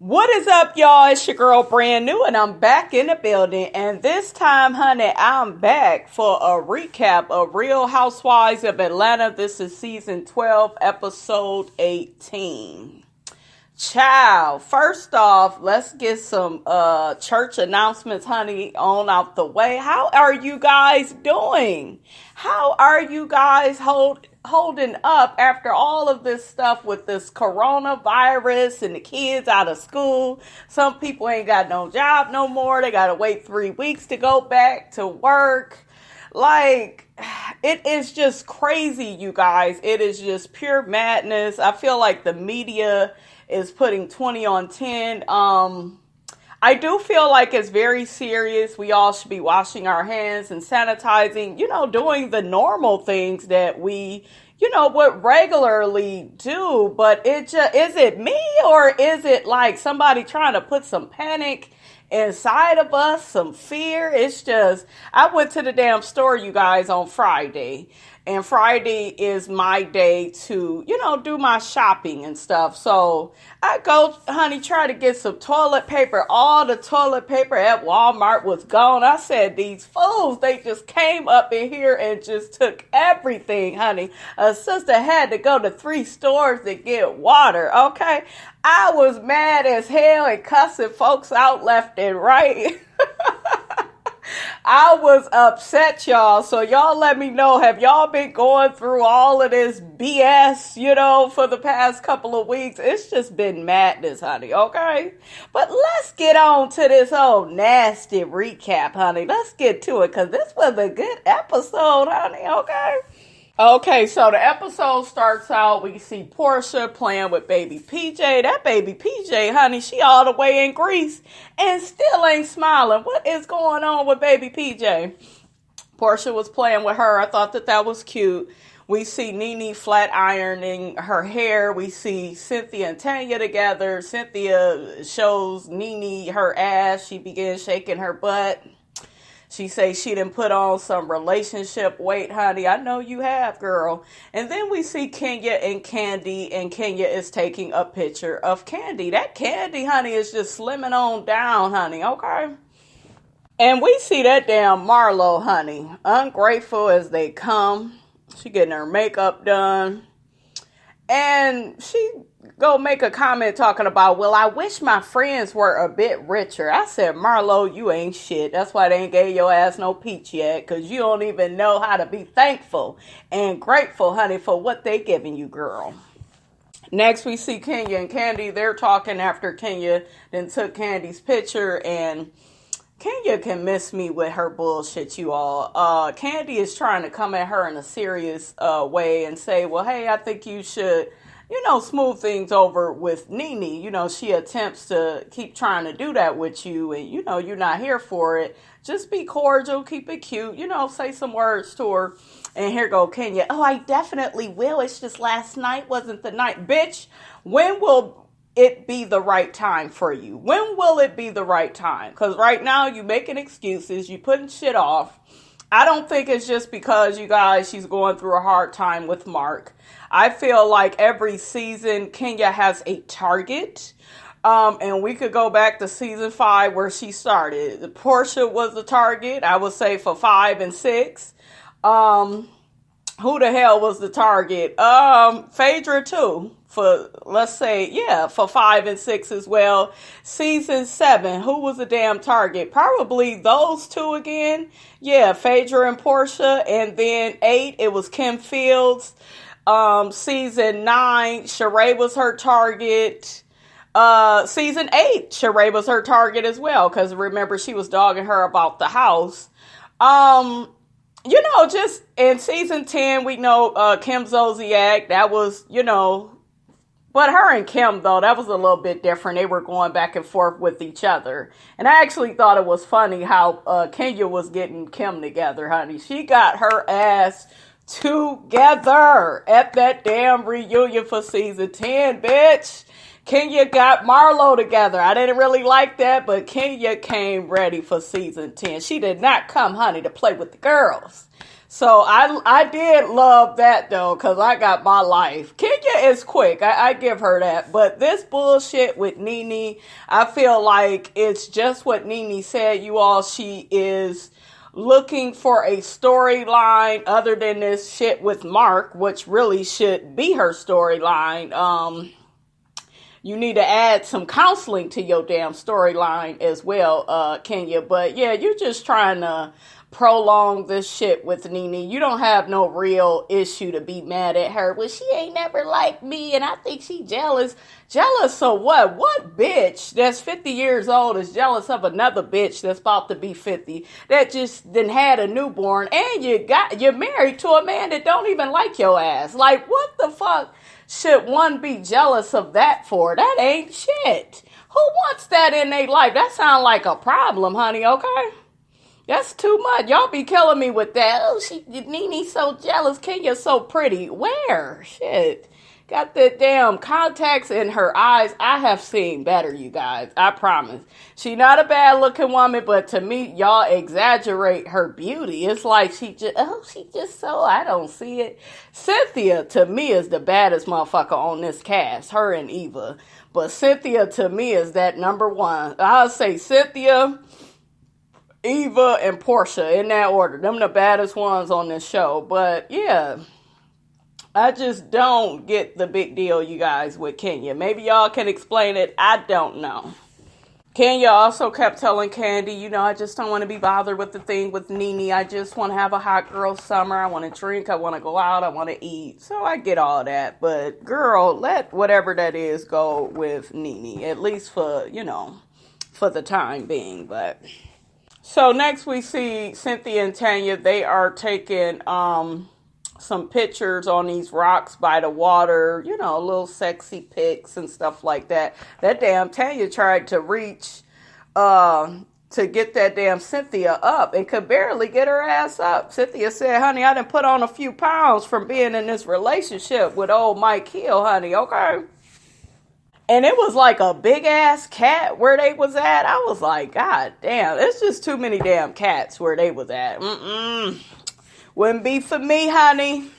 What is up, y'all? It's your girl, Brand New, and I'm back in the building. And this time, honey, I'm back for a recap of Real Housewives of Atlanta. This is season 12, episode 18. Child, first off, let's get some church announcements, honey, on out the way. How are you guys doing? How are you guys holding up after all of this stuff with this coronavirus and the kids out of school? Some people ain't got no job no more. They got to wait 3 weeks to go back to work. Like, it is just crazy, you guys. It is just pure madness. I feel like the media is putting 20 on 10. I do feel like it's very serious. We all should be washing our hands and sanitizing, doing the normal things that we, would regularly do. But is it me, or is it like somebody trying to put some panic inside of us, some fear? It's just, I went to the damn store, you guys, on Friday. And Friday is my day to, do my shopping and stuff. So I go, honey, try to get some toilet paper. All the toilet paper at Walmart was gone. I said, these fools, they just came up in here and just took everything, honey. A sister had to go to 3 stores to get water, okay? I was mad as hell and cussing folks out left and right. I was upset, y'all. So y'all let me know, have y'all been going through all of this BS, for the past couple of weeks? It's just been madness, honey, okay? But let's get on to this whole nasty recap, honey. Let's get to it, because this was a good episode, honey, okay? Okay, so the episode starts out, we see Porsha playing with baby PJ. That baby PJ, honey, she all the way in Greece and still ain't smiling. What is going on with baby PJ? Porsha was playing with her. I thought that was cute. We see Nene flat ironing her hair. We see Cynthia and Tanya together. Cynthia shows Nene her ass. She begins shaking her butt. She says she done put on some relationship weight, honey. I know you have, girl. And then we see Kenya and Candy, and Kenya is taking a picture of Candy. That Candy, honey, is just slimming on down, honey, okay? And we see that damn Marlo, honey, ungrateful as they come. She getting her makeup done. And she go make a comment talking about, well, I wish my friends were a bit richer. I said, Marlo, you ain't shit. That's why they ain't gave your ass no peach yet, because you don't even know how to be thankful and grateful, honey, for what they giving you, girl. Next, we see Kenya and Candy. They're talking after Kenya then took Candy's picture, and Kenya can miss me with her bullshit, you all. Candy is trying to come at her in a serious way and say, well, hey, I think you should, smooth things over with Nene. She attempts to keep trying to do that with you, and, you're not here for it. Just be cordial, keep it cute, say some words to her. And here go Kenya. Oh, I definitely will. It's just last night wasn't the night. Bitch, when will it be the right time for you? When will it be the right time? Because right now you making excuses, you putting shit off. I don't think it's just because, you guys, she's going through a hard time with Mark. I feel like every season Kenya has a target. And we could go back to season 5 where she started. Porsha was the target, I would say, for 5 and 6. Who the hell was the target? Phaedra too. For, let's say, for 5 and 6 as well. Season 7, who was the damn target? Probably those two again. Yeah, Phaedra and Porsha. And then 8, it was Kim Fields. Season 9, Sheree was her target. Season 8, Sheree was her target as well. Because remember, she was dogging her about the house. Just in season 10, we know Kim Zolciak. That was, but her and Kim, though, that was a little bit different. They were going back and forth with each other. And I actually thought it was funny how Kenya was getting Kim together, honey. She got her ass together at that damn reunion for season 10, bitch. Kenya got Marlo together. I didn't really like that, but Kenya came ready for season 10. She did not come, honey, to play with the girls. So I did love that, though, because I got my life. Kenya is quick. I give her that. But this bullshit with Nene, I feel like it's just what Nene said, you all. She is looking for a storyline other than this shit with Mark, which really should be her storyline. You need to add some counseling to your damn storyline as well, Kenya. But yeah, you're just trying to prolong this shit with Nene. You don't have no real issue to be mad at her. Well, she ain't never liked me, and I think she jealous. Jealous so what? What bitch that's 50 years old is jealous of another bitch that's about to be 50 that just then had a newborn, and you're married to a man that don't even like your ass? Like, what the fuck should one be jealous of that for? That ain't shit. Who wants that in their life? That sounds like a problem, honey, okay? That's too much. Y'all be killing me with that. Oh, Nene's so jealous. Kenya's so pretty. Where? Shit. Got the damn contacts in her eyes. I have seen better, you guys. I promise. She not a bad looking woman, but to me, y'all exaggerate her beauty. It's like she just so, I don't see it. Cynthia, to me, is the baddest motherfucker on this cast. Her and Eva. But Cynthia, to me, is that number one. I'll say Cynthia, Eva, and Porsha in that order. Them the baddest ones on this show. But yeah, I just don't get the big deal, you guys, with Kenya. Maybe y'all can explain it. I don't know. Kenya also kept telling Kandi, I just don't want to be bothered with the thing with Nene. I just want to have a hot girl summer. I want to drink. I want to go out. I want to eat. So I get all that. But girl, let whatever that is go with Nene. At least for, for the time being. But so next we see Cynthia and Tanya. They are taking some pictures on these rocks by the water, little sexy pics and stuff like that. That damn Tanya tried to reach to get that damn Cynthia up and could barely get her ass up. Cynthia said, honey, I done put on a few pounds from being in this relationship with old Mike Hill, honey, okay? And it was like a big ass cat where they was at. I was like, God damn, it's just too many damn cats where they was at. Wouldn't be for me, honey.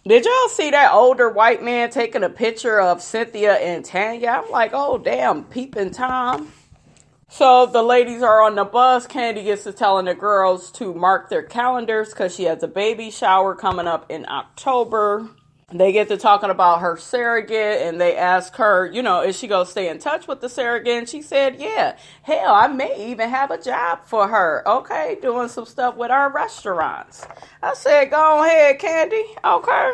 Did y'all see that older white man taking a picture of Cynthia and Tanya? I'm like, oh, damn, peeping Tom. So the ladies are on the bus. Kandi gets to telling the girls to mark their calendars because she has a baby shower coming up in October. They get to talking about her surrogate, and they ask her, is she going to stay in touch with the surrogate? And she said, yeah. Hell, I may even have a job for her, okay, doing some stuff with our restaurants. I said, go ahead, Kandi, okay.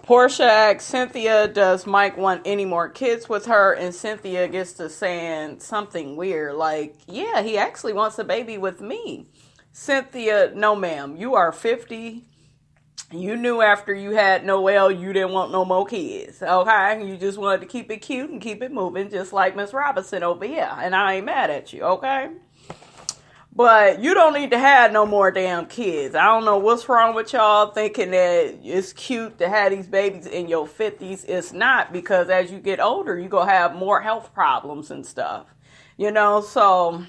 Porsha asks Cynthia, does Mike want any more kids with her? And Cynthia gets to saying something weird, like, yeah, he actually wants a baby with me. Cynthia, no, ma'am, you are 50. You knew after you had Noelle, you didn't want no more kids, okay? You just wanted to keep it cute and keep it moving, just like Miss Robinson over here. And I ain't mad at you, okay? But you don't need to have no more damn kids. I don't know what's wrong with y'all thinking that it's cute to have these babies in your 50s. It's not, because as you get older, you're going to have more health problems and stuff. So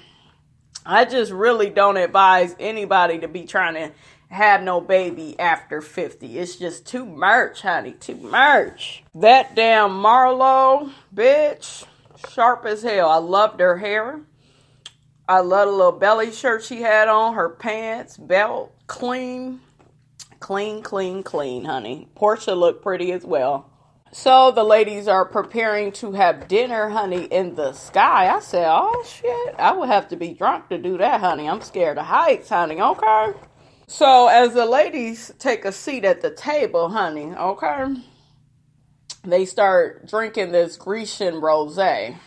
I just really don't advise anybody to be trying to have no baby after 50. It's just too much, honey. Too much. That damn Marlo, bitch, sharp as hell. I loved her hair. I love the little belly shirt she had on. Her pants, belt, clean, honey. Porsha looked pretty as well. So the ladies are preparing to have dinner, honey, in the sky. I said, oh, shit. I would have to be drunk to do that, honey. I'm scared of heights, honey, okay? So as the ladies take a seat at the table, honey, okay, they start drinking this Grecian rosé.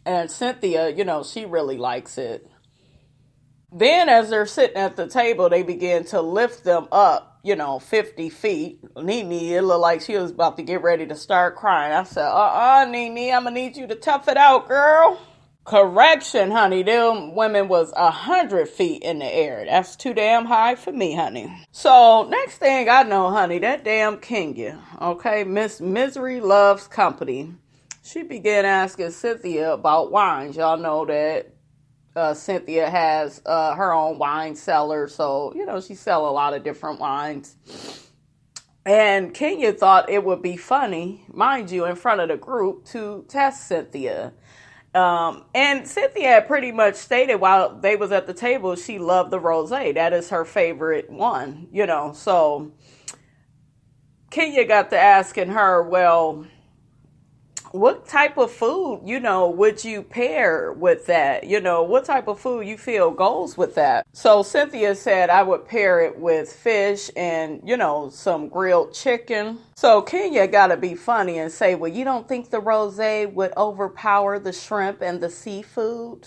And Cynthia, she really likes it. Then as they're sitting at the table, they begin to lift them up, 50 feet. Nene, it looked like she was about to get ready to start crying. I said, Nene, I'm going to need you to tough it out, girl. Correction, honey. Them women was 100 feet in the air. That's too damn high for me, honey. So next thing I know, honey, that damn Kenya, okay, Miss Misery Loves Company. she began asking Cynthia about wines. Y'all know that Cynthia has her own wine cellar, so she sell a lot of different wines. And Kenya thought it would be funny, mind you, in front of the group to test Cynthia. And Cynthia had pretty much stated while they was at the table, she loved the rosé. That is her favorite one, So Kenya got to asking her, well, what type of food, would you pair with that? What type of food you feel goes with that? So Cynthia said, I would pair it with fish and, some grilled chicken. So Kenya got to be funny and say, well, you don't think the rosé would overpower the shrimp and the seafood?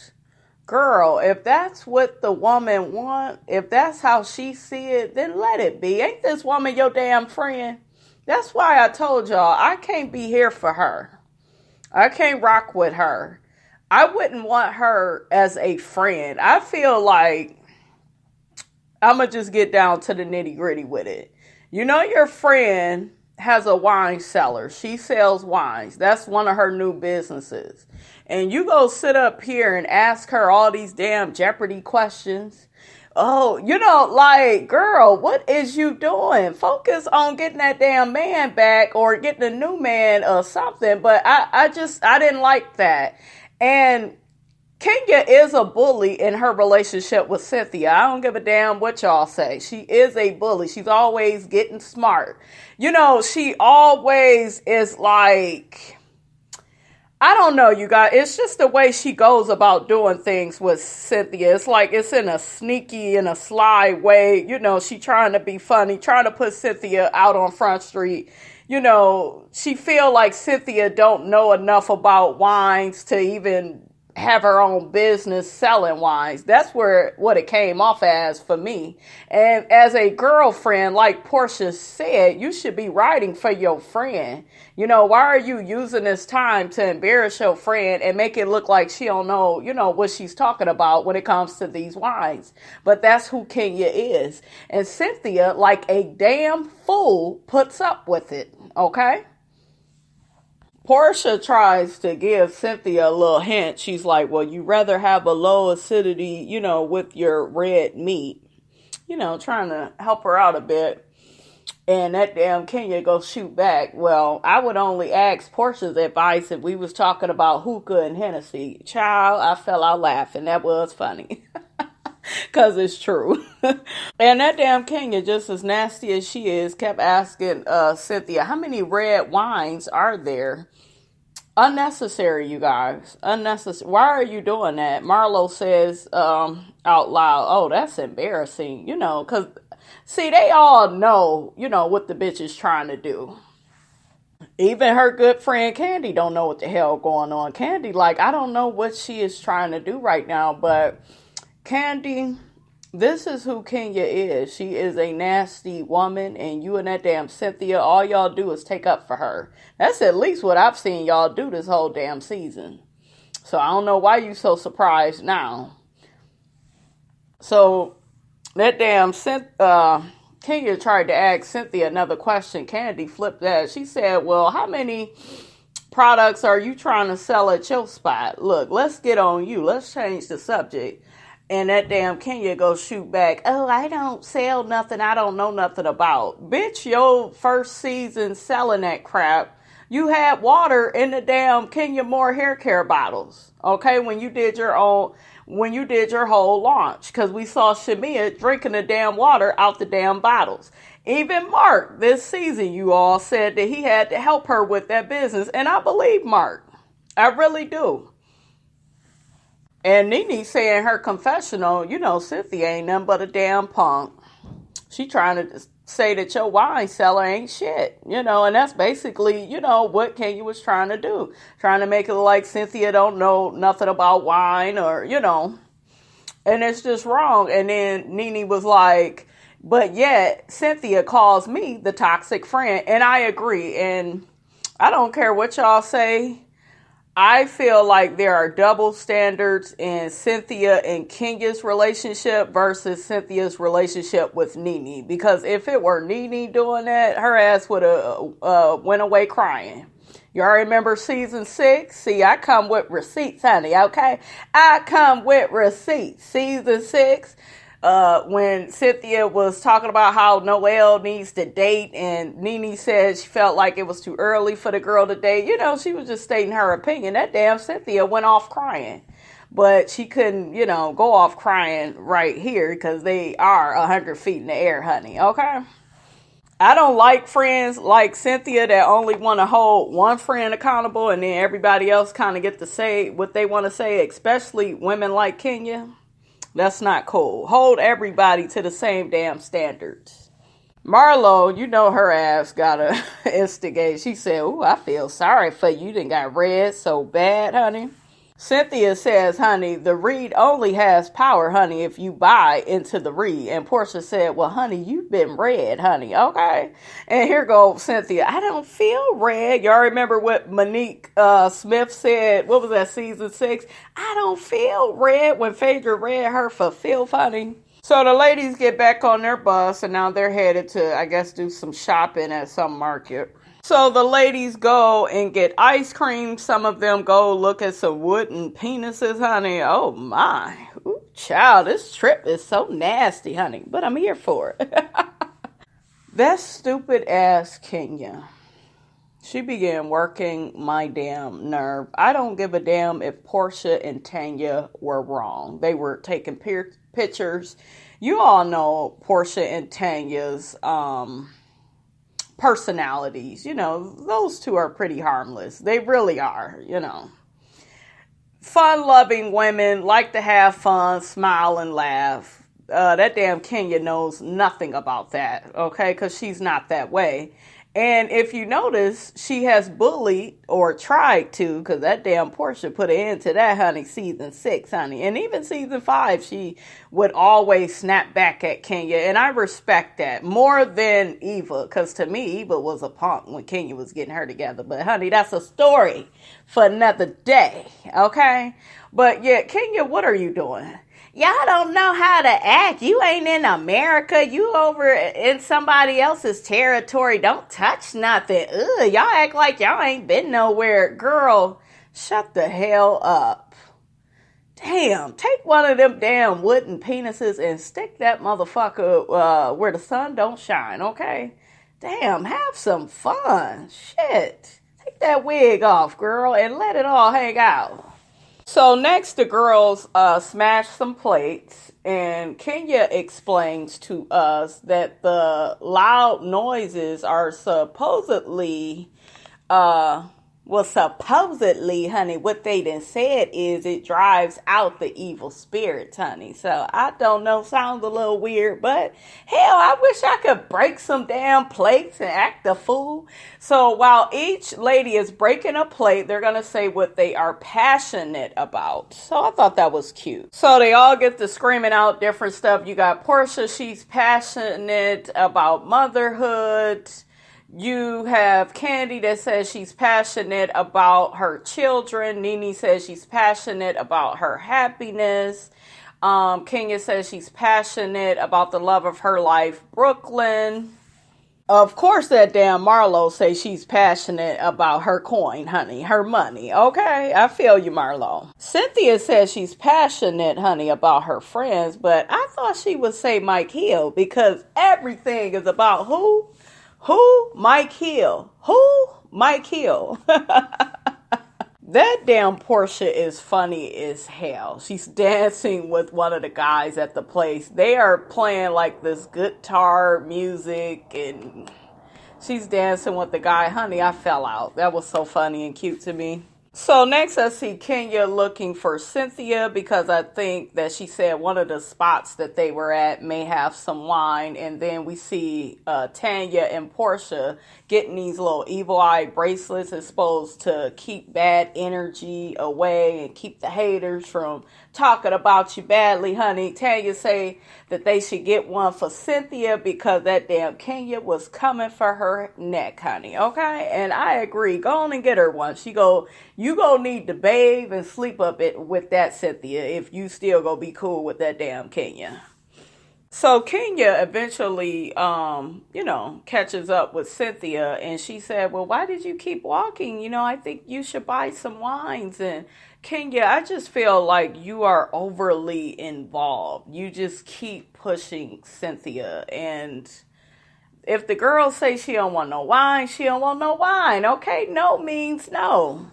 Girl, if that's what the woman want, if that's how she see it, then let it be. Ain't this woman your damn friend? That's why I told y'all, I can't be here for her. I can't rock with her. I wouldn't want her as a friend. I feel like I'm going to just get down to the nitty gritty with it. Your friend has a wine cellar. She sells wines. That's one of her new businesses. And you go sit up here and ask her all these damn Jeopardy questions. Oh, girl, what is you doing? Focus on getting that damn man back or getting a new man or something. But I didn't like that. And Kenya is a bully in her relationship with Cynthia. I don't give a damn what y'all say. She is a bully. She's always getting smart. She always is like, I don't know, you guys. It's just the way she goes about doing things with Cynthia. It's like it's in a sneaky and a sly way. She trying to be funny, trying to put Cynthia out on Front Street. She feel like Cynthia don't know enough about wines to even have her own business selling wines. That's what it came off as for me. And as a girlfriend, like Porsha said, you should be riding for your friend. Why are you using this time to embarrass your friend and make it look like she don't know, what she's talking about when it comes to these wines? But that's who Kenya is. And Cynthia, like a damn fool, puts up with it. Okay? Porsha tries to give Cynthia a little hint. She's like, well, you rather have a low acidity, with your red meat, trying to help her out a bit. And that damn Kenya goes shoot back. Well, I would only ask Porsha's advice if we was talking about hookah and Hennessy. Child, I fell out laughing. That was funny. Because it's true. And that damn Kenya, just as nasty as she is, kept asking Cynthia, how many red wines are there? Unnecessary, you guys. Unnecessary. Why are you doing that? Marlo says out loud, oh, that's embarrassing. Because, see, they all know, what the bitch is trying to do. Even her good friend Candy don't know what the hell going on. Candy, I don't know what she is trying to do right now, but Candy, this is who Kenya is. She is a nasty woman, and you and that damn Cynthia, all y'all do is take up for her. That's at least what I've seen y'all do this whole damn season. So I don't know why you so surprised now. So that damn Kenya tried to ask Cynthia another question. Candy flipped that. She said, well, how many products are you trying to sell at your spot? Look, let's get on you. Let's change the subject. And that damn Kenya goes shoot back. Oh, I don't sell nothing I don't know nothing about. Bitch, your first season selling that crap, you had water in the damn Kenya Moore hair care bottles. Okay, when you did your whole launch. Because we saw Shamia drinking the damn water out the damn bottles. Even Mark, this season, you all said that he had to help her with that business. And I believe Mark. I really do. And Nene saying her confessional, Cynthia ain't nothing but a damn punk. She trying to say that your wine cellar ain't shit, and that's basically, what Kenya was trying to do. Trying to make it look like Cynthia don't know nothing about wine or, and it's just wrong. And then Nene was like, but yet Cynthia calls me the toxic friend. And I agree. And I don't care what y'all say. I feel like there are double standards in Cynthia and Kenya's relationship versus Cynthia's relationship with Nene. Because if it were Nene doing that, her ass would have went away crying. Y'all remember season 6? See, I come with receipts, honey, okay? I come with receipts. Season 6, when Cynthia was talking about how Noelle needs to date, and Nene said she felt like it was too early for the girl to date. You know, she was just stating her opinion. That damn Cynthia went off crying. But she couldn't, go off crying right here because they are 100 feet in the air, honey, okay? I don't like friends like Cynthia that only want to hold one friend accountable and then everybody else kind of get to say what they want to say, especially women like Kenya. That's not cool. Hold everybody to the same damn standards. Marlo, you know her ass got to instigate. She said, "Ooh, I feel sorry for you. You done got read so bad, honey." Cynthia says, honey, the read only has power, honey, if you buy into the read. And Porsha said, well, honey, you've been read, honey, okay? And here goes Cynthia. I don't feel read. Y'all remember what Monique Smith said? What was that, season 6? I don't feel read when Phaedra read her for filth, honey. So the ladies get back on their bus, and now they're headed to, I guess, do some shopping at some market. So the ladies go and get ice cream. Some of them go look at some wooden penises, honey. Oh, my. Ooh, child, this trip is so nasty, honey. But I'm here for it. That stupid-ass Kenya. She began working my damn nerve. I don't give a damn if Porsha and Tanya were wrong. They were taking pictures. You all know Porsha and Tanya's personalities. Those two are pretty harmless. They really are, Fun-loving women, like to have fun, smile, and laugh. That damn Kenya knows nothing about that, okay? Because she's not that way. And if you notice, she has bullied or tried to, because that damn Porsha put an end to that, honey, season 6, honey. And even season 5, she would always snap back at Kenya. And I respect that more than Eva, because to me, Eva was a punk when Kenya was getting her together. But honey, that's a story for another day, okay? But yeah, Kenya, what are you doing? Y'all don't know how to act. You ain't in America. You over in somebody else's territory. Don't touch nothing. Ugh, y'all act like y'all ain't been nowhere. Girl, shut the hell up. Damn, take one of them damn wooden penises and stick that motherfucker where the sun don't shine, okay? Damn, have some fun. Shit. Take that wig off, girl, and let it all hang out. So next, the girls smash some plates, and Kenya explains to us that the loud noises are supposedly, honey, what they done said is it drives out the evil spirits, honey. So I don't know, sounds a little weird, but hell, I wish I could break some damn plates and act a fool. So while each lady is breaking a plate, they're going to say what they are passionate about. So I thought that was cute. So they all get to screaming out different stuff. You got Porsha, she's passionate about motherhood. You have Candy that says she's passionate about her children. Nene says she's passionate about her happiness. Kenya says she's passionate about the love of her life, Brooklyn. Of course, that damn Marlo says she's passionate about her coin, honey, her money. Okay, I feel you, Marlo. Cynthia says she's passionate, honey, about her friends, but I thought she would say Mike Hill because everything is about who? Who? Mike Hill. Who? Mike Hill. That damn Porsha is funny as hell. She's dancing with one of the guys at the place. They are playing like this guitar music and she's dancing with the guy. Honey, I fell out. That was so funny and cute to me. So next I see Kenya looking for Cynthia because I think that she said one of the spots that they were at may have some wine. And then we see Tanya and Porsha getting these little evil eye bracelets. It's supposed to keep bad energy away and keep the haters from talking about you badly, honey. Tanya say that they should get one for Cynthia because that damn Kenya was coming for her neck, honey. Okay? And I agree. Go on and get her one. You gonna need to bathe and sleep up with that Cynthia if you still gonna be cool with that damn Kenya. So Kenya eventually, catches up with Cynthia, and she said, "Well, why did you keep walking? I think you should buy some wines." And Kenya, I just feel like you are overly involved. You just keep pushing Cynthia, and if the girl say she don't want no wine, she don't want no wine. Okay, no means no.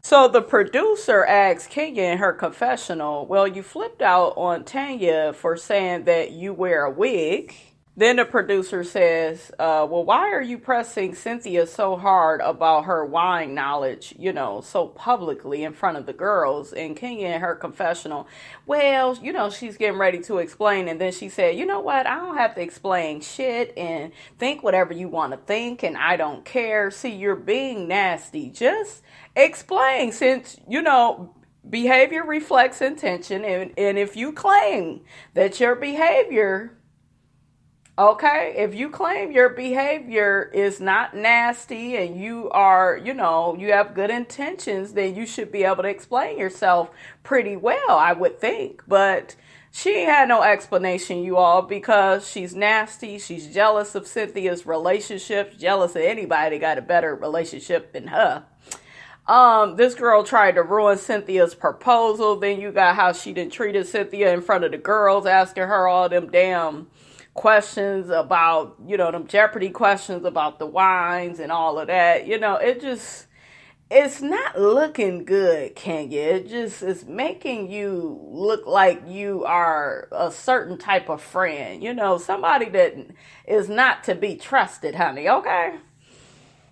So the producer asked Kenya in her confessional, "Well, you flipped out on Tanya for saying that you wear a wig." Then the producer says, "Well, why are you pressing Cynthia so hard about her wine knowledge, so publicly in front of the girls?" And Kenya in her confessional, "Well, she's getting ready to explain." And then she said, "You know what? I don't have to explain shit, and think whatever you want to think, and I don't care. See, you're being nasty. Just explain, since, behavior reflects intention. And if you claim that your behavior, okay, if you claim your behavior is not nasty and you are, you have good intentions, then you should be able to explain yourself pretty well, I would think." But she had no explanation, you all, because she's nasty. She's jealous of Cynthia's relationships, jealous of anybody that got a better relationship than her. This girl tried to ruin Cynthia's proposal. Then you got how she done treated Cynthia in front of the girls, asking her all them damn questions about, them Jeopardy questions about the wines and all of that. It's not looking good, Kenya. It just is making you look like you are a certain type of friend, somebody that is not to be trusted, honey, okay?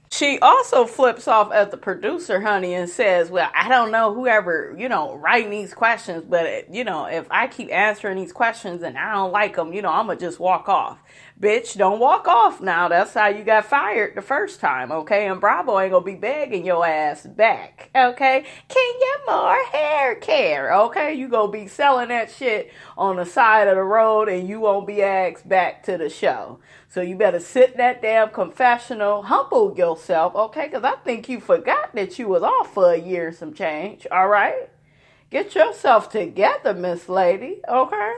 She also flips off at the producer, honey, and says, "Well, I don't know whoever, writing these questions, but, if I keep answering these questions and I don't like them, I'm going to just walk off." Bitch, don't walk off now. That's how you got fired the first time, okay? And Bravo ain't going to be begging your ass back, okay? Can you more hair care, okay? You going to be selling that shit on the side of the road and you won't be asked back to the show. So you better sit in that damn confessional, humble yourself, okay? Because I think you forgot that you was off for a year and some change, all right? Get yourself together, Miss Lady, okay?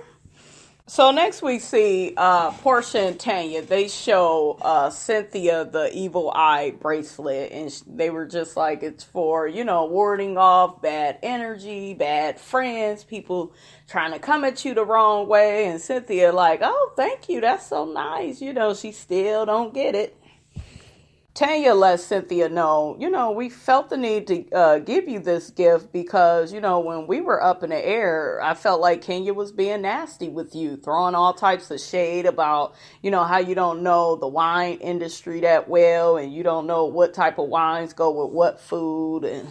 So next we see Porsha and Tanya. They show Cynthia the evil eye bracelet, and they were just like, it's for, warding off bad energy, bad friends, people trying to come at you the wrong way. And Cynthia like, "Oh, thank you, that's so nice." She still don't get it. Tanya lets Cynthia know, we felt the need to give you this gift because, when we were up in the air, I felt like Kenya was being nasty with you, throwing all types of shade about, how you don't know the wine industry that well and you don't know what type of wines go with what food. And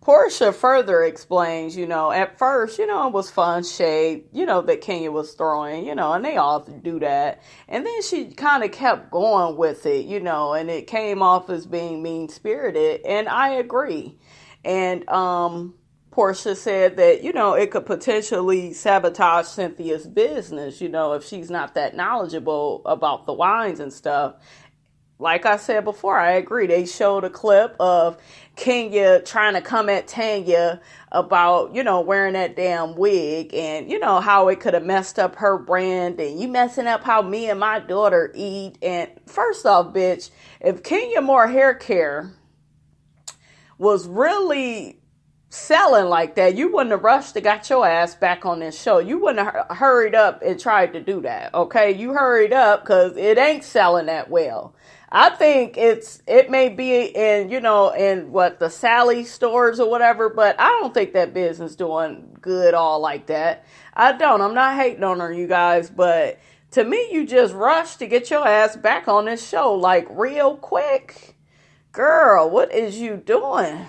Porsha further explains, at first, it was fun shade, that Kenya was throwing, and they all do that. And then she kind of kept going with it, and it came off as being mean-spirited. And I agree. And Porsha said that, it could potentially sabotage Cynthia's business, if she's not that knowledgeable about the wines and stuff. Like I said before, I agree. They showed a clip of Kenya trying to come at Tanya about, wearing that damn wig and, how it could have messed up her brand and you messing up how me and my daughter eat. And first off, bitch, if Kenya Moore Hair Care was really selling like that, you wouldn't have rushed to got your ass back on this show. You wouldn't have hurried up and tried to do that, okay? You hurried up because it ain't selling that well. I think it may be in, in the Sally stores or whatever, but I don't think that business doing good all like that. I don't. I'm not hating on her, you guys, but to me, you just rushed to get your ass back on this show like real quick. Girl, what is you doing?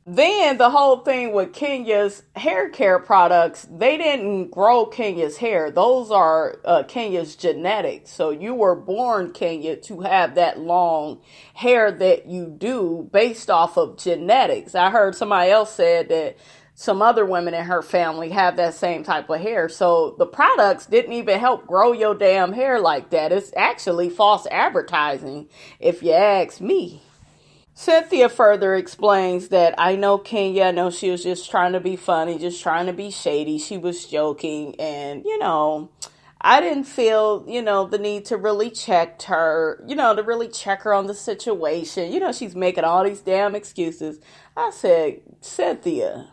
Then the whole thing with Kenya's hair care products, they didn't grow Kenya's hair. Those are Kenya's genetics. So you were born, Kenya, to have that long hair that you do based off of genetics. I heard somebody else said that some other women in her family have that same type of hair. So the products didn't even help grow your damn hair like that. It's actually false advertising, if you ask me. Cynthia further explains that I know Kenya, I know she was just trying to be funny, just trying to be shady. She was joking. And, I didn't feel, the need to really check her, to really check her on the situation. She's making all these damn excuses. I said, Cynthia,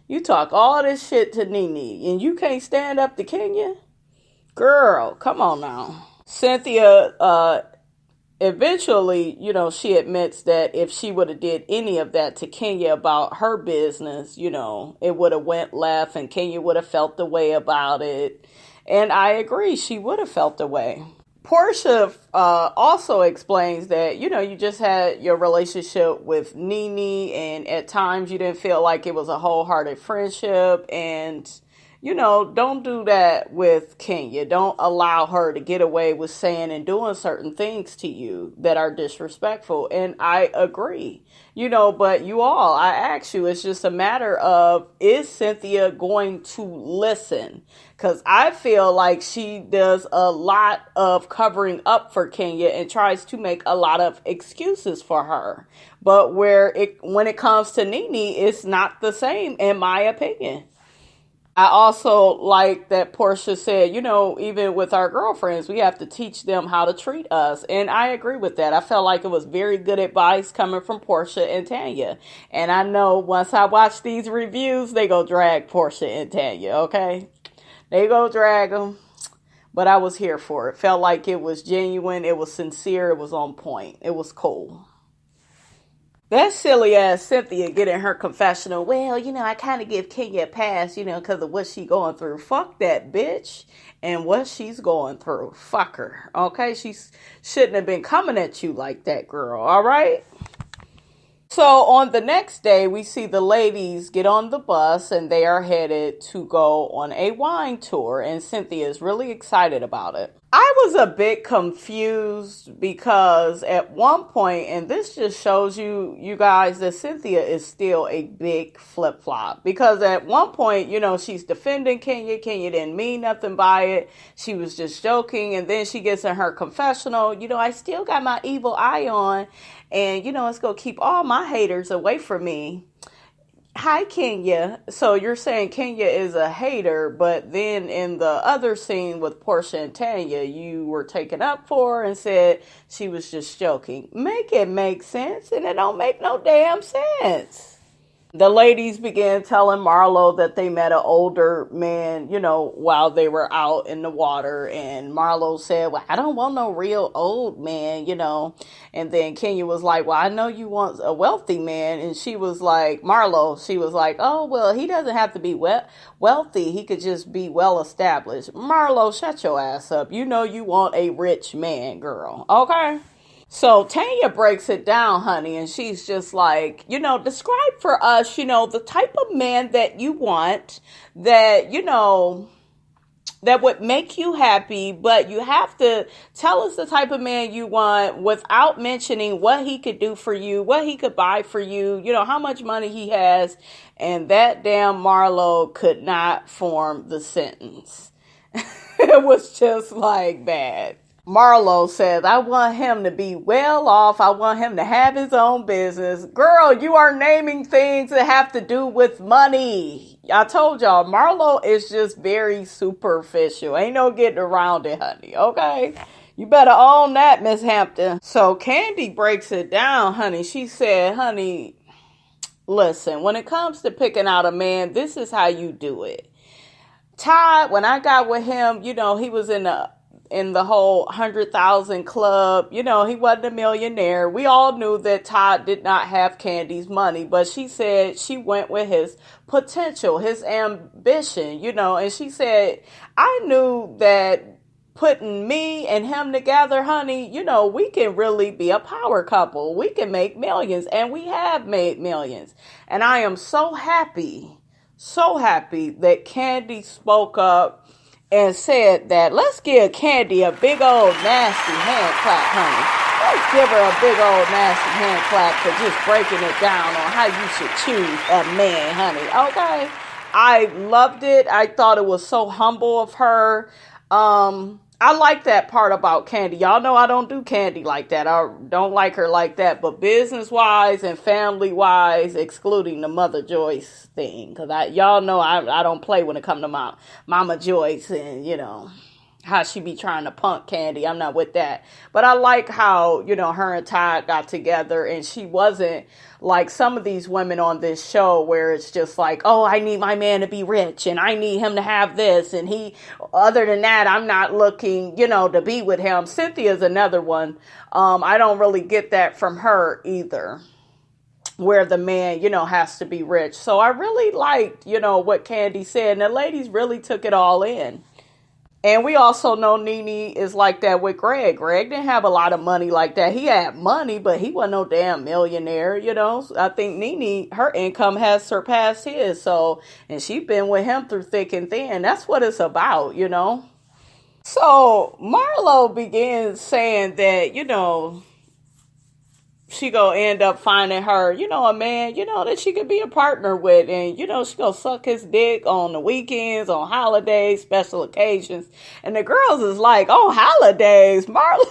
you talk all this shit to Nene and you can't stand up to Kenya? Girl, come on now. Cynthia, eventually, she admits that if she would have did any of that to Kenya about her business, it would have went left and Kenya would have felt the way about it. And I agree, she would have felt the way. Porsha also explains that, you just had your relationship with Nene and at times you didn't feel like it was a wholehearted friendship. And, don't do that with Kenya. Don't allow her to get away with saying and doing certain things to you that are disrespectful. And I agree, but I ask you, it's just a matter of, is Cynthia going to listen? Because I feel like she does a lot of covering up for Kenya and tries to make a lot of excuses for her. But when it comes to Nene, it's not the same, in my opinion. I also like that Porsha said, even with our girlfriends, we have to teach them how to treat us. And I agree with that. I felt like it was very good advice coming from Porsha and Tanya. And I know once I watch these reviews, they go drag Porsha and Tanya, okay? They go drag them. But I was here for it. Felt like it was genuine. It was sincere. It was on point. It was cool. That silly ass Cynthia getting her confessional. Well, I kind of give Kenya a pass, because of what she going through. Fuck that bitch and what she's going through. Fuck her. Okay? She shouldn't have been coming at you like that, girl. All right? So on the next day, we see the ladies get on the bus and they are headed to go on a wine tour. And Cynthia is really excited about it. I was a bit confused because at one point, and this just shows you guys that Cynthia is still a big flip-flop. Because at one point, she's defending Kenya. Kenya didn't mean nothing by it. She was just joking. And then she gets in her confessional. I still got my evil eye on. And, it's going to keep all my haters away from me. Hi, Kenya. So you're saying Kenya is a hater, but then in the other scene with Porsha and Tanya, you were taken up for her and said she was just joking. Make it make sense, and it don't make no damn sense. The ladies began telling Marlo that they met an older man, while they were out in the water. And Marlo said, well, I don't want no real old man, And then Kenya was like, well, I know you want a wealthy man. And she was like, oh, well, he doesn't have to be wealthy. He could just be well established. Marlo, shut your ass up. You want a rich man, girl. Okay? So Tanya breaks it down, honey, and she's just like, describe for us, the type of man that you want, that, that would make you happy, but you have to tell us the type of man you want without mentioning what he could do for you, what he could buy for you, how much money he has. And that damn Marlo could not form the sentence. It was just like bad. Marlo says, I want him to be well off. I want him to have his own business. Girl, you are naming things that have to do with money. I told y'all, Marlo is just very superficial. Ain't no getting around it, honey. Okay? You better own that, Miss Hampton. So Candy breaks it down, honey. She said, honey, listen, when it comes to picking out a man, this is how you do it. Todd, when I got with him, he was in the whole 100,000 club. He wasn't a millionaire. We all knew that Todd did not have Candy's money, but she said she went with his potential, his ambition, and she said, I knew that putting me and him together, honey, we can really be a power couple. We can make millions, and we have made millions. And I am so happy that Candy spoke up and said that let's give Candy a big old nasty hand clap, honey. Let's give her a big old nasty hand clap for just breaking it down on how you should choose a man, honey. Okay? I loved it. I thought it was so humble of her. I like that part about Candy. Y'all know I don't do Candy like that. I don't like her like that. But business-wise and family-wise, excluding the Mother Joyce thing. Because y'all know I don't play when it comes to Mama Joyce and, how she be trying to punk Candy. I'm not with that. But I like how, her and Ty got together, and she wasn't like some of these women on this show where it's just like, oh, I need my man to be rich and I need him to have this. And other than that, I'm not looking, to be with him. Cynthia's another one. I don't really get that from her either, where the man, has to be rich. So I really liked, what Candy said, and the ladies really took it all in. And we also know Nene is like that with Greg. Greg didn't have a lot of money like that. He had money, but he wasn't no damn millionaire, I think Nene, her income has surpassed his. So, and she's been with him through thick and thin. That's what it's about, So Marlo begins saying that, she gonna end up finding her, a man, that she could be a partner with. And, she gonna suck his dick on the weekends, on holidays, special occasions. And the girls is like, oh, holidays, Marlo.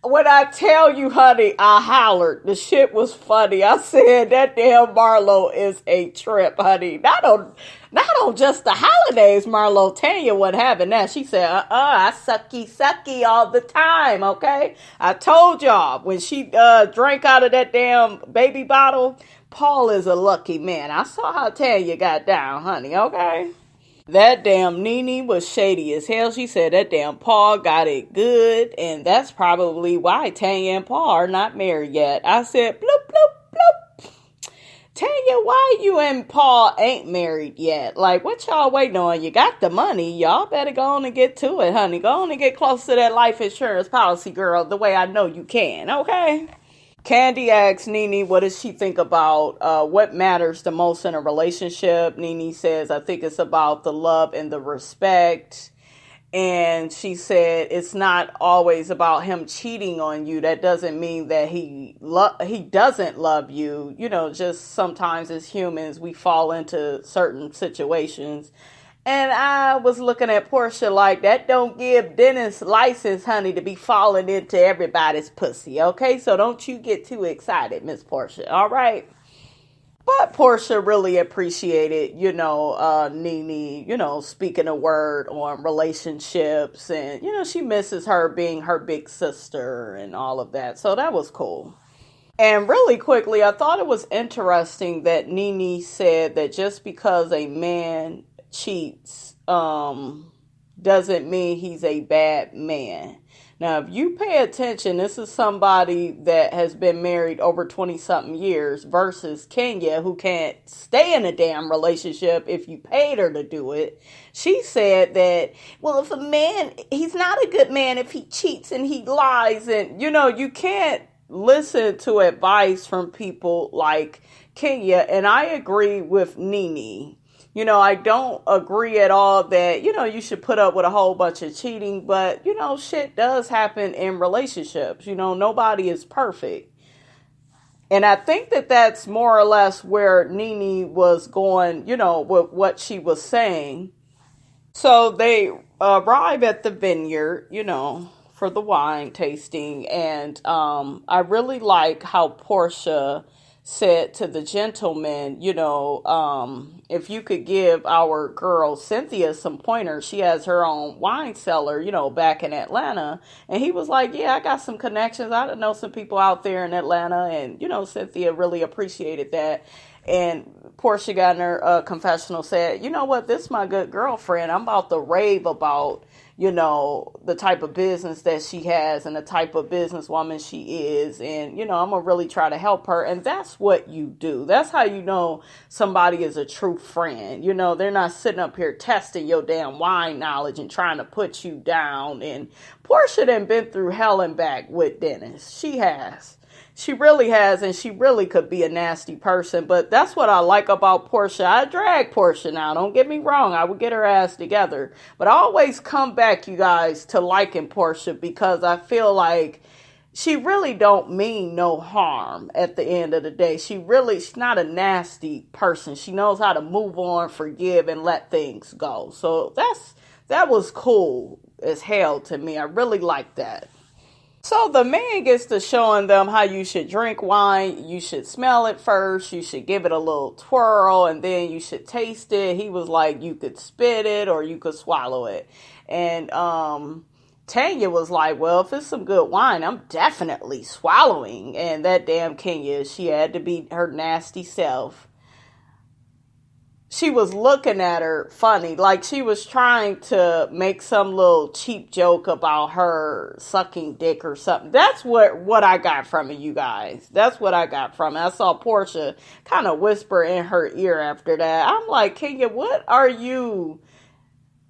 When I tell you, honey, I hollered. The shit was funny. I said, that damn Marlo is a trip, honey. Not on just the holidays, Marlo. Tanya wasn't having that. She said, I sucky all the time, okay? I told y'all, when she drank out of that damn baby bottle, Paul is a lucky man. I saw how Tanya got down, honey, okay? That damn Nene was shady as hell. She said that damn Paul got it good, and that's probably why Tanya and Paul are not married yet. I said, bloop, bloop, bloop. Tanya, why you and Paul ain't married yet? Like, what y'all waiting on? You got the money. Y'all better go on and get to it, honey. Go on and get close to that life insurance policy, girl, the way I know you can, okay? Candy asks Nene, what does she think about what matters the most in a relationship? Nene says, I think it's about the love and the respect. And she said, it's not always about him cheating on you. That doesn't mean that he doesn't love you. Just sometimes as humans, we fall into certain situations. And I was looking at Porsha like, that don't give Dennis license, honey, to be falling into everybody's pussy, okay? So don't you get too excited, Miss Porsha, all right? But Porsha really appreciated, Nene, speaking a word on relationships. And, she misses her being her big sister and all of that. So that was cool. And really quickly, I thought it was interesting that Nene said that just because a man cheats doesn't mean he's a bad man. Now, if you pay attention, this is somebody that has been married over 20-something years versus Kenya, who can't stay in a damn relationship if you paid her to do it. She said that, well, if a man, he's not a good man if he cheats and he lies. And, you can't listen to advice from people like Kenya. And I agree with Nene. I don't agree at all that, you should put up with a whole bunch of cheating, but, shit does happen in relationships. Nobody is perfect. And I think that that's more or less where Nene was going, with what she was saying. So they arrive at the vineyard, for the wine tasting. And I really like how Porsha said to the gentleman, if you could give our girl Cynthia some pointers. She has her own wine cellar, back in Atlanta. And he was like, yeah, I got some connections. I know some people out there in Atlanta. And, Cynthia really appreciated that. And Porsha got in her confessional, said, you know what, this is my good girlfriend. I'm about to rave about, the type of business that she has and the type of businesswoman she is. And, I'm going to really try to help her. And that's what you do. That's how you know somebody is a true friend. They're not sitting up here testing your damn wine knowledge and trying to put you down. And Porsha done been through hell and back with Dennis. She has. She really has, and she really could be a nasty person. But that's what I like about Porsha. I drag Porsha now. Don't get me wrong. I would get her ass together. But I always come back, you guys, to liking Porsha because I feel like she really don't mean no harm at the end of the day. She's not a nasty person. She knows how to move on, forgive, and let things go. So that was cool as hell to me. I really like that. So the man gets to showing them how you should drink wine. You should smell it first. You should give it a little twirl, and then you should taste it. He was like, you could spit it or you could swallow it. And Tanya was like, well, if it's some good wine, I'm definitely swallowing. And that damn Kenya, she had to be her nasty self. She was looking at her funny, like she was trying to make some little cheap joke about her sucking dick or something. That's what I got from it, you guys. That's what I got from it. I saw Porsha kind of whisper in her ear after that. I'm like, Kenya, what are you...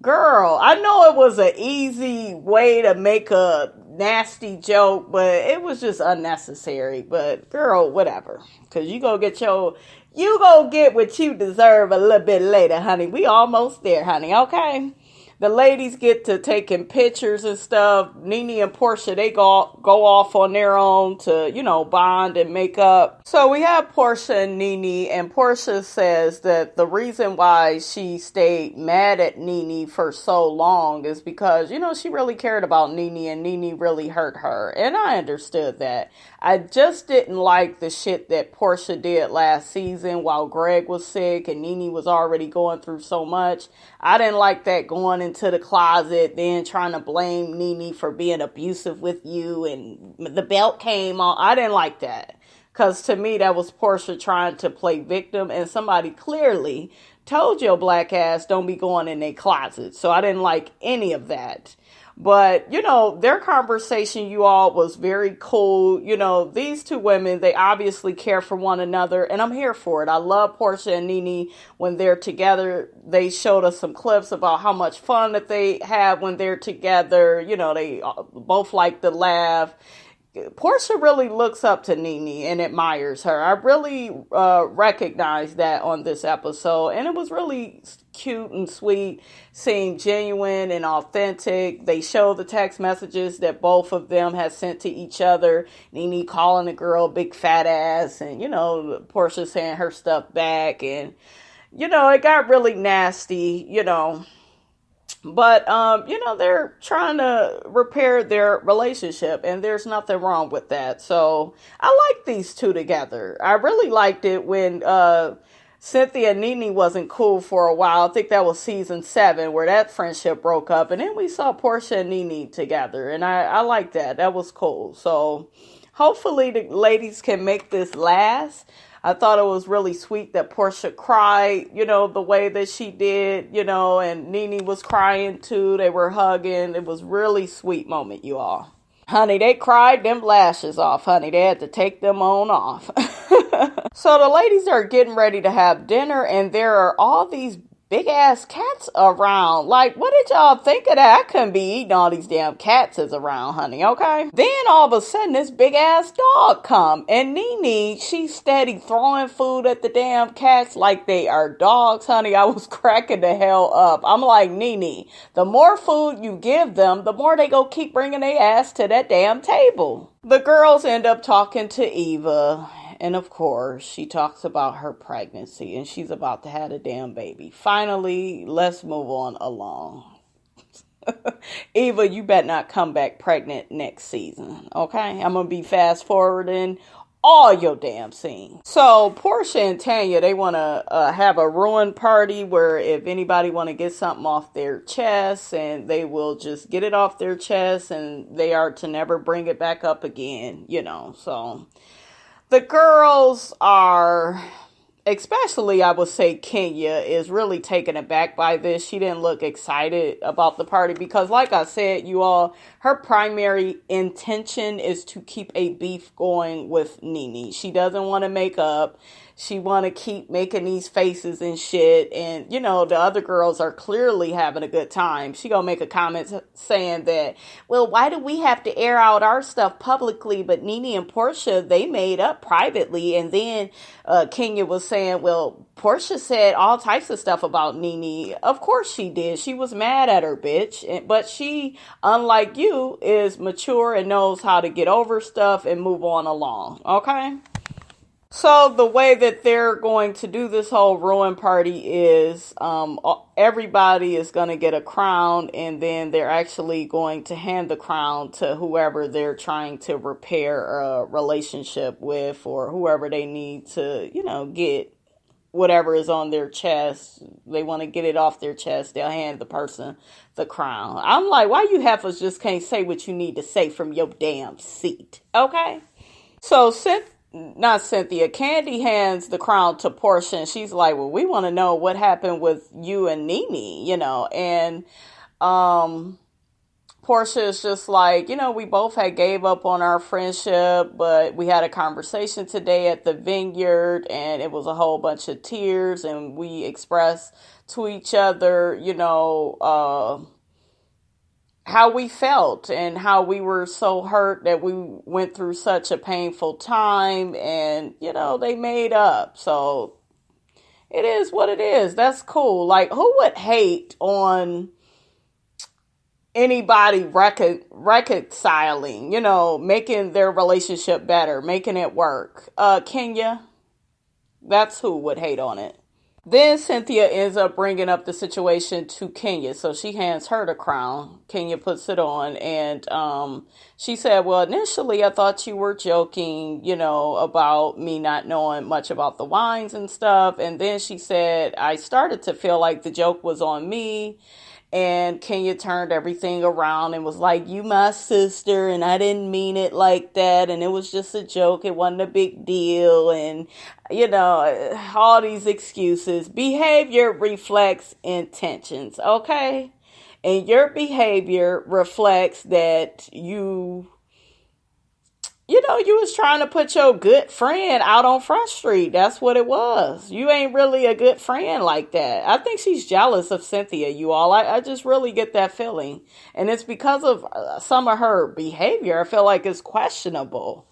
Girl, I know it was an easy way to make a nasty joke, but it was just unnecessary. But girl, whatever. Because you go get what you deserve a little bit later, honey. We almost there, honey, okay? The ladies get to taking pictures and stuff. Nene and Porsha, they go off on their own to, bond and make up. So we have Porsha and Nene, and Porsha says that the reason why she stayed mad at Nene for so long is because, she really cared about Nene, and Nene really hurt her. And I understood that. I just didn't like the shit that Porsha did last season while Greg was sick and Nene was already going through so much. I didn't like that, going into the closet, then trying to blame Nene for being abusive with you, and the belt came on. I didn't like that. Because to me, that was Porsha trying to play victim, and somebody clearly told your black ass don't be going in their closet. So I didn't like any of that. But, their conversation, you all, was very cool. These two women, they obviously care for one another, and I'm here for it. I love Porsha and Nene when they're together. They showed us some clips about how much fun that they have when they're together. They both like to laugh. Porsha really looks up to Nene and admires her. I really recognized that on this episode, and it was really cute and sweet, seeing genuine and authentic. They show the text messages that both of them have sent to each other. Nene calling the girl big fat ass, and Porsha saying her stuff back, and it got really nasty, But, they're trying to repair their relationship, and there's nothing wrong with that. So I like these two together. I really liked it when Cynthia and Nene wasn't cool for a while. I think that was season 7 where that friendship broke up. And then we saw Porsha and Nene together, and I like that. That was cool. So hopefully the ladies can make this last. I thought it was really sweet that Porsha cried, the way that she did, and Nene was crying too. They were hugging. It was really sweet moment, you all. Honey, they cried them lashes off, honey. They had to take them on off. So the ladies are getting ready to have dinner, and there are all these big ass cats around. Like, what did y'all think of that? I couldn't be eating all these damn cats is around, honey, okay? Then all of a sudden this big ass dog come, and Nene, she's steady throwing food at the damn cats like they are dogs, honey. I was cracking the hell up. I'm like, Nene, the more food you give them, the more they go keep bringing their ass to that damn table. The girls end up talking to Eva. And of course, she talks about her pregnancy, and she's about to have a damn baby. Finally, let's move on along. Eva, you better not come back pregnant next season, okay? I'm going to be fast forwarding all your damn scenes. So Porsha and Tanya, they want to have a ruin party where if anybody want to get something off their chest, and they will just get it off their chest, and they are to never bring it back up again, so... The girls are, especially I would say Kenya, is really taken aback by this. She didn't look excited about the party because, like I said, you all, her primary intention is to keep a beef going with Nene. She doesn't want to make up. She want to keep making these faces and shit. And, the other girls are clearly having a good time. She gonna make a comment saying that, well, why do we have to air out our stuff publicly? But Nene and Porsha, they made up privately. And then Kenya was saying, well, Porsha said all types of stuff about Nene. Of course she did. She was mad at her, bitch. But she, unlike you, is mature and knows how to get over stuff and move on along. Okay? So the way that they're going to do this whole ruin party is everybody is going to get a crown, and then they're actually going to hand the crown to whoever they're trying to repair a relationship with, or whoever they need to, get whatever is on their chest. They want to get it off their chest. They'll hand the person the crown. I'm like, why you heifers just can't say what you need to say from your damn seat? Okay? So not Cynthia, Candy hands the crown to Porsha, and she's like, well, we want to know what happened with you and Nene, and Porsha is just like, we both had gave up on our friendship, but we had a conversation today at the vineyard, and it was a whole bunch of tears, and we expressed to each other, how we felt and how we were so hurt that we went through such a painful time, and, they made up. So it is what it is. That's cool. Like, who would hate on anybody reconciling, making their relationship better, making it work? Kenya, that's who would hate on it. Then Cynthia ends up bringing up the situation to Kenya. So she hands her the crown. Kenya puts it on. And she said, well, initially I thought you were joking, about me not knowing much about the wines and stuff. And then she said, I started to feel like the joke was on me. And Kenya turned everything around and was like, you my sister, and I didn't mean it like that, and it was just a joke, it wasn't a big deal, and, all these excuses. Behavior reflects intentions, okay? And your behavior reflects that you was trying to put your good friend out on Front Street. That's what it was. You ain't really a good friend like that. I think she's jealous of Cynthia, you all. I just really get that feeling. And it's because of some of her behavior. I feel like it's questionable.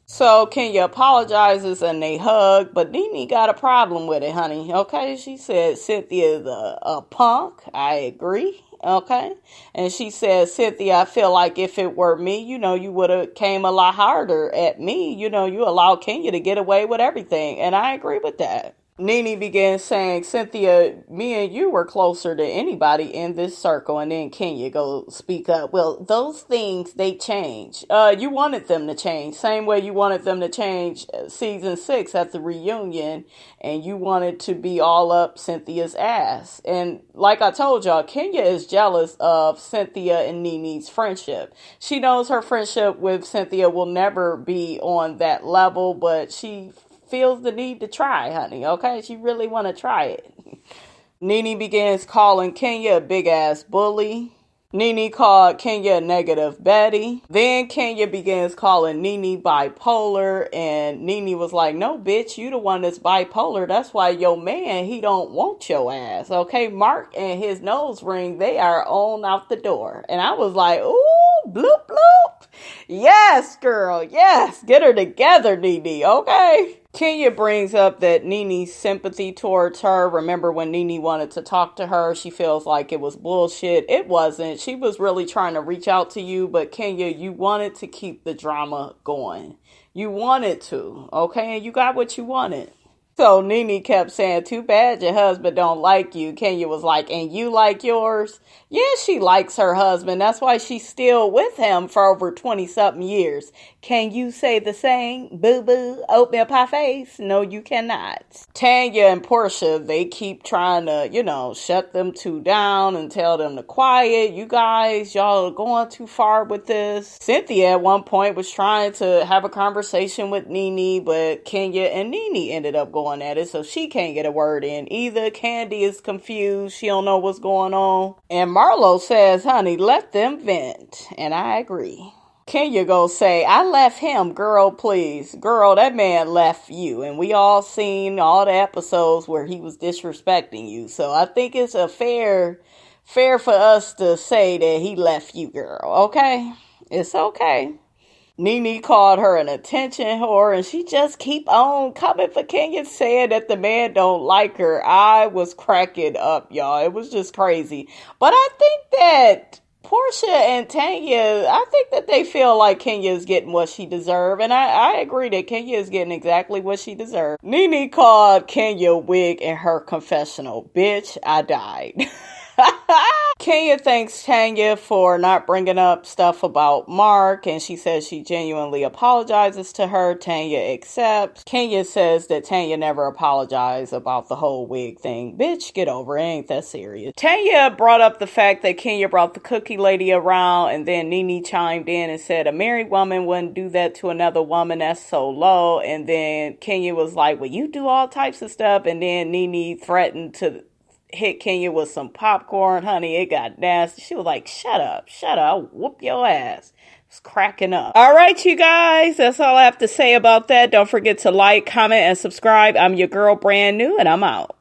So Kenya apologizes and they hug, but Nene got a problem with it, honey. Okay, she said Cynthia is a punk. I agree. Okay, and she says, Cynthia, I feel like if it were me, you would have came a lot harder at me. You allowed Kenya to get away with everything, and I agree with that. Nene began saying, Cynthia, me and you were closer to anybody in this circle. And then Kenya go speak up. Well, those things, they change. You wanted them to change. Same way you wanted them to change season 6 at the reunion. And you wanted to be all up Cynthia's ass. And like I told y'all, Kenya is jealous of Cynthia and Nene's friendship. She knows her friendship with Cynthia will never be on that level, but she feels the need to try, honey, okay? She really want to try it. Nene begins calling Kenya a big-ass bully. Nene called Kenya a negative Betty. Then Kenya begins calling Nene bipolar, and Nene was like, no, bitch, you the one that's bipolar. That's why your man, he don't want your ass, okay? Mark and his nose ring, they are on out the door. And I was like, ooh, bloop, bloop. Yes, girl, yes. Get her together, Nene, okay? Kenya brings up that Nene's sympathy towards her. Remember when Nene wanted to talk to her, she feels like it was bullshit. It wasn't. She was really trying to reach out to you, but Kenya, you wanted to keep the drama going. You wanted to, okay? And you got what you wanted. So Nene kept saying, too bad your husband don't like you. Kenya was like, and you like yours? Yeah, she likes her husband. That's why she's still with him for over 20-something years. Can you say the same? Boo-boo, oatmeal pie face? No, you cannot. Tanya and Porsha, they keep trying to, shut them two down and tell them to quiet. You guys, y'all are going too far with this. Cynthia at one point was trying to have a conversation with Nene, but Kenya and Nene ended up going at it, so she can't get a word in either. Candy is confused. She don't know what's going on. And Marlo says, honey, let them vent. And I agree. Kenya go say, I left him. Girl, please. Girl, that man left you. And we all seen all the episodes where he was disrespecting you. So I think it's a fair for us to say that he left you, girl. Okay? It's okay. Nene called her an attention whore, and she just keep on coming for Kenya, saying that the man don't like her. I was cracking up, y'all. It was just crazy. But I think that Porsha and Tanya, I think that they feel like Kenya is getting what she deserves, and I agree that Kenya is getting exactly what she deserves. Nene called Kenya wig in her confessional. Bitch, I died. Kenya thanks Tanya for not bringing up stuff about Mark, and she says she genuinely apologizes to her. Tanya accepts. Kenya says that Tanya never apologized about the whole wig thing. Bitch, get over it. Ain't that serious. Tanya brought up the fact that Kenya brought the cookie lady around, and then Nene chimed in and said a married woman wouldn't do that to another woman. That's so low. And then Kenya was like, well, you do all types of stuff. And then Nene threatened to hit Kenya with some popcorn. Honey, it got nasty. She was like, shut up, I'll whoop your ass. It's cracking up. All right, you guys, that's all I have to say about that. Don't forget to like, comment, and subscribe. I'm your girl, Brand New, and I'm out.